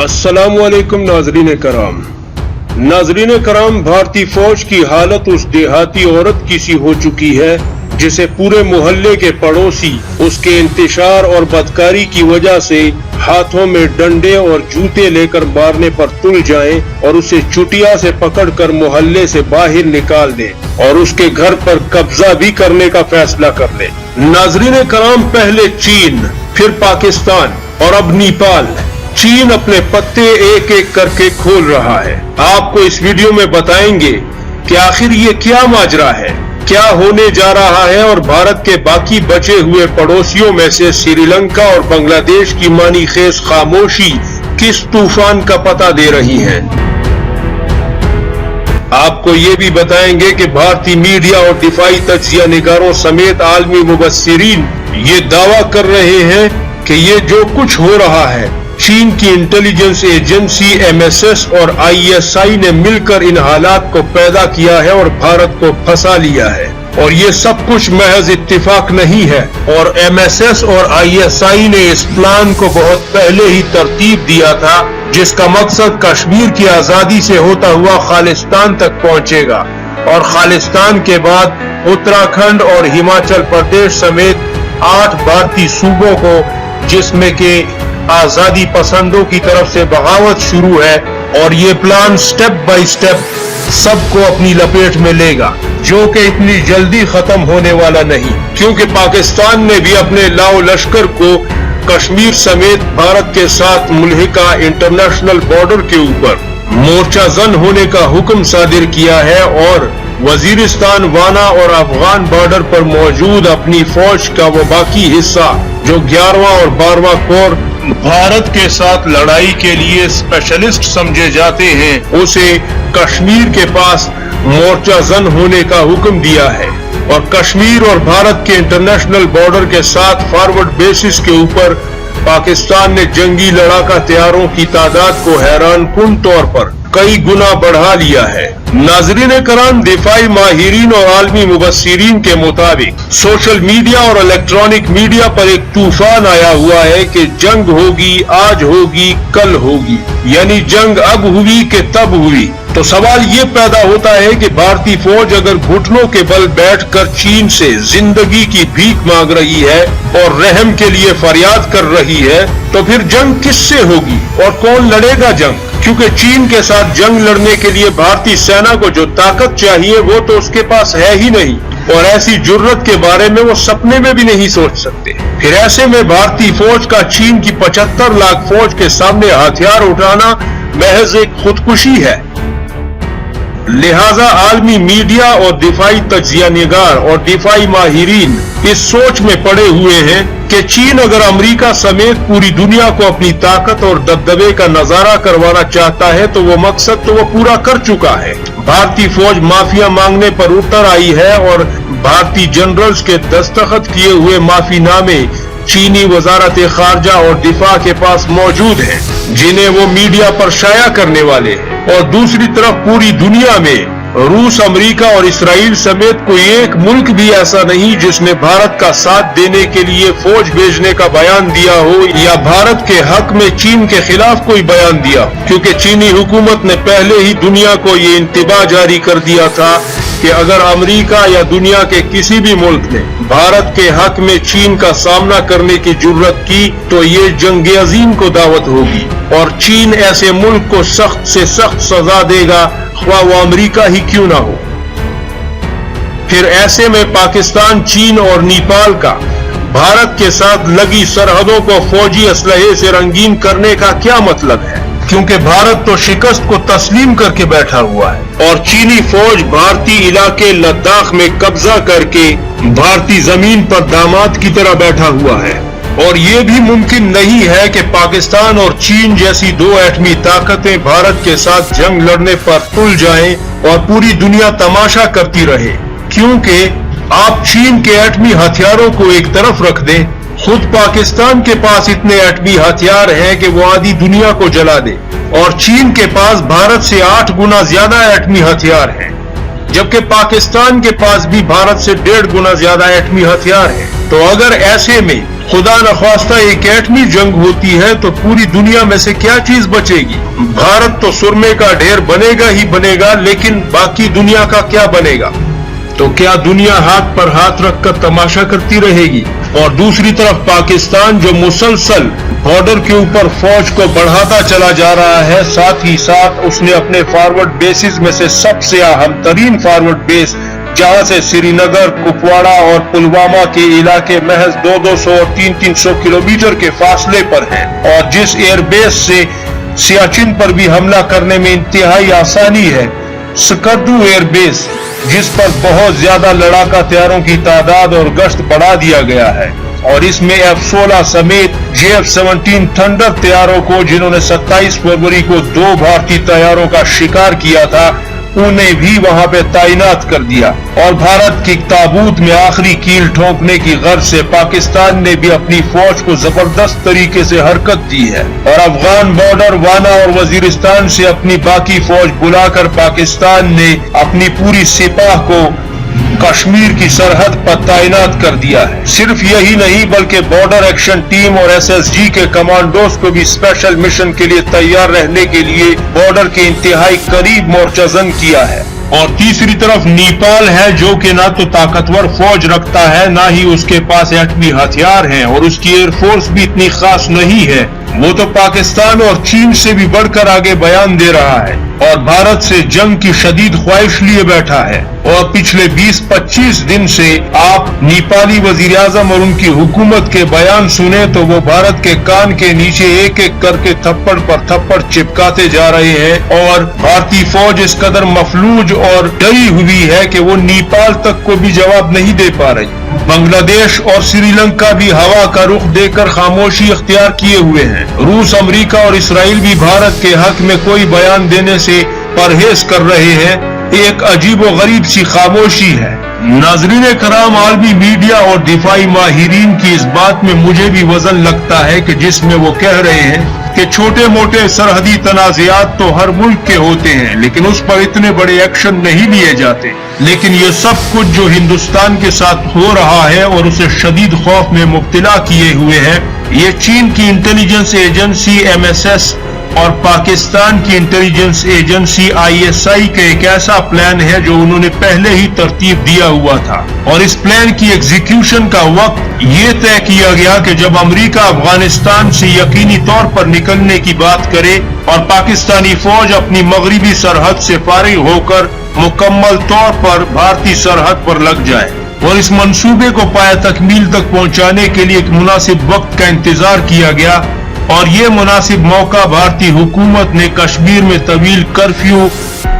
अस्सलामुअलैकुम नाजरीन कराम, भारतीय फौज की हालत उस देहाती औरत की सी हो चुकी है जिसे पूरे मोहल्ले के पड़ोसी उसके इंतशार और बदकारी की वजह से हाथों में डंडे और जूते लेकर मारने पर तुल जाएं और उसे चुटिया से पकड़कर मोहल्ले से बाहर निकाल दें और उसके घर पर कब्जा भी करने का फैसला कर ले। नाजरीन कराम, पहले चीन, फिर पाकिस्तान और अब नेपाल। चीन अपने पत्ते एक एक करके खोल रहा है। आपको इस वीडियो में बताएंगे कि आखिर ये क्या माजरा है, क्या होने जा रहा है और भारत के बाकी बचे हुए पड़ोसियों में से श्रीलंका और बांग्लादेश की मानी खेज खामोशी किस तूफान का पता दे रही है। आपको ये भी बताएंगे कि भारतीय मीडिया और दिफाई तज्जिया निगारों समेत आलमी मुबस्सिरीन ये दावा कर रहे हैं कि ये जो कुछ हो रहा है चीन की इंटेलिजेंस एजेंसी MSS और ISI ने मिलकर इन हालात को पैदा किया है और भारत को फंसा लिया है। और ये सब कुछ महज इत्तेफाक नहीं है और MSS और ISI ने इस प्लान को बहुत पहले ही तरतीब दिया था, जिसका मकसद कश्मीर की आजादी से होता हुआ खालिस्तान तक पहुंचेगा और खालिस्तान के बाद उत्तराखंड और हिमाचल प्रदेश समेत 8 भारतीय सूबों को, जिसमें के आजादी पसंदों की तरफ से बगावत शुरू है, और ये प्लान स्टेप बाय स्टेप सबको अपनी लपेट में लेगा, जो कि इतनी जल्दी खत्म होने वाला नहीं, क्योंकि पाकिस्तान ने भी अपने लाओ लश्कर को कश्मीर समेत भारत के साथ मुल्हिका इंटरनेशनल बॉर्डर के ऊपर मोर्चा जन होने का हुक्म सादिर किया है और वजीरिस्तान, वाना और अफगान बॉर्डर पर मौजूद अपनी फौज का वो बाकी हिस्सा जो 11वां और 12वां कोर भारत के साथ लड़ाई के लिए स्पेशलिस्ट समझे जाते हैं, उसे कश्मीर के पास मोर्चा जन होने का हुक्म दिया है। और कश्मीर और भारत के इंटरनेशनल बॉर्डर के साथ फॉरवर्ड बेसिस के ऊपर पाकिस्तान ने जंगी लड़ाका तैयारों की तादाद को हैरानकुन तौर पर कई गुना बढ़ा लिया है। नाजरीन कराम, दिफाई माहिरीन और आलमी मुबस्सिरीन के मुताबिक सोशल मीडिया और इलेक्ट्रॉनिक मीडिया पर एक तूफान आया हुआ है कि जंग होगी, आज होगी, कल होगी, यानी जंग अब हुई कि तब हुई। तो सवाल ये पैदा होता है कि भारतीय फौज अगर घुटनों के बल बैठकर चीन से जिंदगी की भीख मांग रही है और रहम के लिए फरियाद कर रही है, तो फिर जंग किससे होगी और कौन लड़ेगा जंग? क्योंकि चीन के साथ जंग लड़ने के लिए भारतीय सेना को जो ताकत चाहिए वो तो उसके पास है ही नहीं, और ऐसी जुर्रत के बारे में वो सपने में भी नहीं सोच सकते। फिर ऐसे में भारतीय फौज का चीन की 75 लाख फौज के सामने हथियार उठाना महज एक खुदकुशी है। लिहाजा आलमी मीडिया और दिफाई तज्जिया निगार और दिफाई माहिरीन इस सोच में पड़े हुए हैं कि चीन अगर अमेरिका समेत पूरी दुनिया को अपनी ताकत और दबदबे का नजारा करवाना चाहता है तो वो मकसद तो वो पूरा कर चुका है। भारतीय फौज माफिया मांगने पर उतर आई है और भारतीय जनरल्स के दस्तखत किए हुए माफीनामे चीनी वजारत खारजा और दिफा के पास मौजूद हैं, जिन्हें वो मीडिया पर शाया करने वाले हैं। और दूसरी तरफ पूरी दुनिया में रूस, अमेरिका और इसराइल समेत कोई एक मुल्क भी ऐसा नहीं जिसने भारत का साथ देने के लिए फौज भेजने का बयान दिया हो या भारत के हक में चीन के खिलाफ कोई बयान दिया, क्योंकि चीनी हुकूमत ने पहले ही दुनिया को ये इंतबा जारी कर दिया था कि अगर अमेरिका या दुनिया के किसी भी मुल्क ने भारत के हक में चीन का सामना करने की जुर्रत की तो ये जंग अजीम को दावत होगी और चीन ऐसे मुल्क को सख्त से सख्त सजा देगा, ख्वाह वो अमेरिका ही क्यों ना हो। फिर ऐसे में पाकिस्तान, चीन और नेपाल का भारत के साथ लगी सरहदों को फौजी असलहे से रंगीन करने का क्या मतलब है, क्योंकि भारत तो शिकस्त को तस्लीम करके बैठा हुआ है और चीनी फौज भारतीय इलाके लद्दाख में कब्जा करके भारतीय जमीन पर दामाद की तरह बैठा हुआ है। और ये भी मुमकिन नहीं है कि पाकिस्तान और चीन जैसी दो एटमी ताकतें भारत के साथ जंग लड़ने पर तुल जाएं और पूरी दुनिया तमाशा करती रहे, क्योंकि आप चीन के एटमी हथियारों को एक तरफ रख दें, खुद पाकिस्तान के पास इतने एटमी हथियार हैं कि वो आधी दुनिया को जला दे और चीन के पास भारत से 8 गुना ज्यादा एटमी हथियार हैं। जबकि पाकिस्तान के पास भी भारत से 1.5 गुना ज्यादा एटमी हथियार है। तो अगर ऐसे में खुदा न ख्वास्ता एक एटमी जंग होती है तो पूरी दुनिया में से क्या चीज बचेगी? भारत तो सुरमे का ढेर बनेगा ही बनेगा, लेकिन बाकी दुनिया का क्या बनेगा? तो क्या दुनिया हाथ पर हाथ रखकर तमाशा करती रहेगी? और दूसरी तरफ पाकिस्तान जो मुसलसल बॉर्डर के ऊपर फौज को बढ़ाता चला जा रहा है, साथ ही साथ उसने अपने फॉरवर्ड बेसिस में से सबसे अहम तरीन फॉरवर्ड बेस जहां से श्रीनगर, कुपवाड़ा और पुलवामा के इलाके महज 200 और 300 किलोमीटर के फासले पर हैं, और जिस एयरबेस से सियाचिन पर भी हमला करने में इंतहाई आसानी है, स्कर्दू एयरबेस, जिस पर बहुत ज्यादा लड़ाका हथियारों की तादाद और गश्त बढ़ा दिया गया है, और इसमें F-16 समेत JF-17 थंडर तैयारों को, जिन्होंने 27 फरवरी को 2 भारतीय तैयारों का शिकार किया था, उन्हें भी वहां पे तैनात कर दिया। और भारत की ताबूत में आखिरी कील ठोंकने की गर्ज से पाकिस्तान ने भी अपनी फौज को जबरदस्त तरीके से हरकत दी है, और अफगान बॉर्डर, वाना और वजीरिस्तान से अपनी बाकी फौज बुलाकर पाकिस्तान ने अपनी पूरी सिपाह को कश्मीर की सरहद पर तैनात कर दिया है। सिर्फ यही नहीं बल्कि बॉर्डर एक्शन टीम और SSG के कमांडोज को भी स्पेशल मिशन के लिए तैयार रहने के लिए बॉर्डर के इंतहाई करीब मोर्चजन किया है। और तीसरी तरफ नेपाल है, जो कि ना तो ताकतवर फौज रखता है, ना ही उसके पास एटमी हथियार हैं, और उसकी एयरफोर्स भी इतनी खास नहीं है। वो तो पाकिस्तान और चीन से भी बढ़कर आगे बयान दे रहा है और भारत से जंग की शदीद ख्वाहिश लिए बैठा है। और पिछले 20-25 दिन से आप नेपाली वजीर आजम और उनकी हुकूमत के बयान सुने तो वो भारत के कान के नीचे एक एक करके थप्पड़ पर थप्पड़ चिपकाते जा रहे हैं, और भारतीय फौज इस कदर मफलूज और डरी हुई है कि वो नेपाल तक को भी जवाब नहीं दे पा रही। बांग्लादेश और श्रीलंका भी हवा का रुख देकर खामोशी इख्तियार किए हुए हैं। रूस, अमेरिका और इसराइल भी भारत के हक में कोई बयान देने से परहेज कर रहे हैं। एक अजीब व गरीब सी खामोशी है। नाज़रीन कराम, आलमी मीडिया और दिफाई माहिरीन की इस बात में मुझे भी वजन लगता है कि जिसमें वो कह रहे हैं कि छोटे मोटे सरहदी तनाज़ात तो हर मुल्क के होते हैं, लेकिन उस पर इतने बड़े एक्शन नहीं लिए जाते। लेकिन ये सब कुछ जो हिंदुस्तान के साथ हो रहा है और उसे शदीद खौफ में मुब्तला किए हुए है, ये चीन की इंटेलिजेंस एजेंसी MSS और पाकिस्तान की इंटेलिजेंस एजेंसी ISI का एक ऐसा प्लान है जो उन्होंने पहले ही तरतीब दिया हुआ था। और इस प्लान की एग्जीक्यूशन का वक्त ये तय किया गया कि जब अमेरिका अफगानिस्तान से यकीनी तौर पर निकलने की बात करे और पाकिस्तानी फौज अपनी मगरिबी सरहद से फारिग होकर मुकम्मल तौर पर भारतीय सरहद पर लग जाए। और इस मंसूबे को पाया तकमील तक पहुंचाने के लिए एक मुनासिब वक्त का इंतजार किया गया, और ये मुनासिब मौका भारतीय हुकूमत ने कश्मीर में तवील कर्फ्यू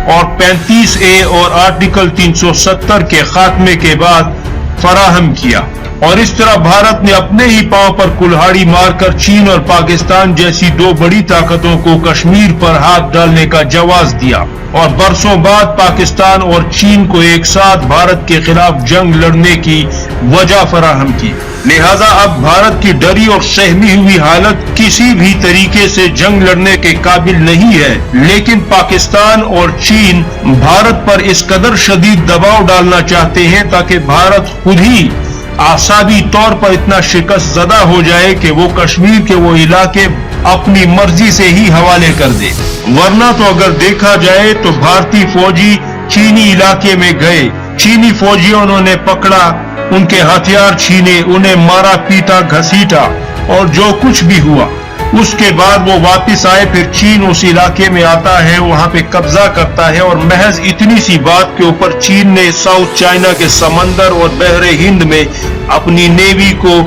और 35A और आर्टिकल 370 के खात्मे के बाद फराहम किया। और इस तरह भारत ने अपने ही पांव पर कुल्हाड़ी मारकर चीन और पाकिस्तान जैसी 2 बड़ी ताकतों को कश्मीर पर हाथ डालने का जवाब दिया, और बरसों बाद पाकिस्तान और चीन को एक साथ भारत के खिलाफ जंग लड़ने की वजह फराहम की। लिहाजा अब भारत की डरी और सहमी हुई हालत किसी भी तरीके से जंग लड़ने के काबिल नहीं है। लेकिन पाकिस्तान और चीन भारत पर इस कदर शदीद दबाव डालना चाहते हैं ताकि भारत खुद ही आसाबी तौर पर इतना शिकस्त ज़दा हो जाए कि वो कश्मीर के वो इलाके अपनी मर्जी से ही हवाले कर दे। वरना तो अगर देखा जाए तो भारतीय फौजी चीनी इलाके में गए, चीनी फौजियों उन्होंने पकड़ा, उनके हथियार छीने, उन्हें मारा पीटा घसीटा, और जो कुछ भी हुआ उसके बाद वो वापस आए। फिर चीन उस इलाके में आता है, वहां पे कब्जा करता है, और महज इतनी सी बात के ऊपर चीन ने साउथ चाइना के समंदर और बहरे हिंद में अपनी नेवी को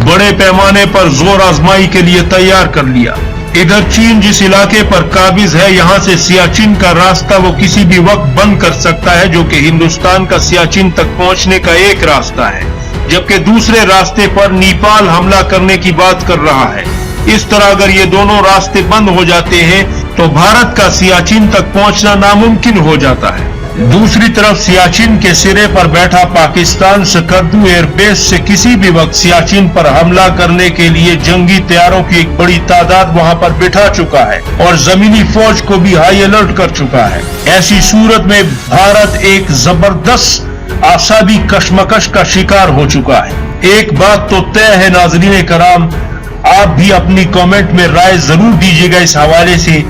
बड़े पैमाने पर जोर आजमाई के लिए तैयार कर लिया। इधर चीन जिस इलाके पर काबिज है, यहाँ से सियाचिन का रास्ता वो किसी भी वक्त बंद कर सकता है, जो कि हिंदुस्तान का सियाचिन तक पहुंचने का एक रास्ता है, जबकि दूसरे रास्ते पर नेपाल हमला करने की बात कर रहा है। इस तरह अगर ये दोनों रास्ते बंद हो जाते हैं तो भारत का सियाचिन तक पहुंचना नामुमकिन हो जाता है। दूसरी तरफ सियाचिन के सिरे पर बैठा पाकिस्तान स्कर्दू एयरबेस से किसी भी वक्त सियाचिन पर हमला करने के लिए जंगी तैयारों की एक बड़ी तादाद वहां पर बिठा चुका है और जमीनी फौज को भी हाई अलर्ट कर चुका है। ऐसी सूरत में भारत एक जबरदस्त आसाबी कशमकश का शिकार हो चुका है। एक बात तो तय है नाज़रीन कराम, आप भी अपनी कमेंट में राय जरूर दीजिएगा इस हवाले से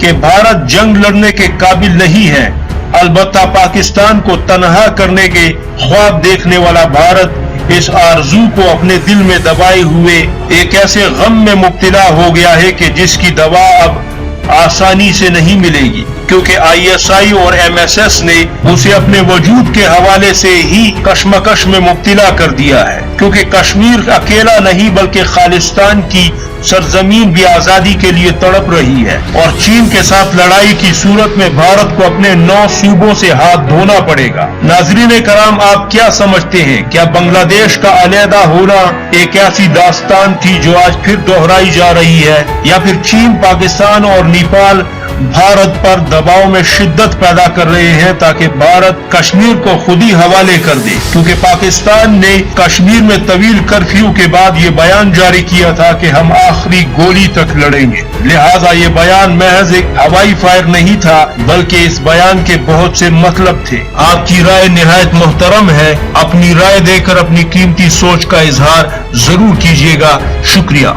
कि भारत जंग लड़ने के काबिल नहीं है। अलबत्ता पाकिस्तान को तनहा करने के ख्वाब देखने वाला भारत इस आरजू को अपने दिल में दबाए हुए एक ऐसे गम में मुब्तला हो गया है कि जिसकी दवा अब आसानी से नहीं मिलेगी, क्योंकि ISI और MSS ने उसे अपने वजूद के हवाले से ही कशमकश में मुब्तला कर दिया है। क्योंकि कश्मीर अकेला नहीं बल्कि खालिस्तान की सरजमीन भी आजादी के लिए तड़प रही है और चीन के साथ लड़ाई की सूरत में भारत को अपने 9 सूबों से हाथ धोना पड़ेगा। नाज़रीन कराम, आप क्या समझते हैं? क्या बांग्लादेश का अलहदा होना एक ऐसी दास्तान थी जो आज फिर दोहराई जा रही है, या फिर चीन, पाकिस्तान और नेपाल भारत पर दबाव में शिद्दत पैदा कर रहे हैं ताकि भारत कश्मीर को खुद ही हवाले कर दे? क्योंकि पाकिस्तान ने कश्मीर में तवील कर्फ्यू के बाद ये बयान जारी किया था कि हम आखिरी गोली तक लड़ेंगे। लिहाजा ये बयान महज एक हवाई फायर नहीं था, बल्कि इस बयान के बहुत से मतलब थे। आपकी राय निहायत मोहतरम है। अपनी राय देकर अपनी कीमती सोच का इजहार जरूर कीजिएगा। शुक्रिया।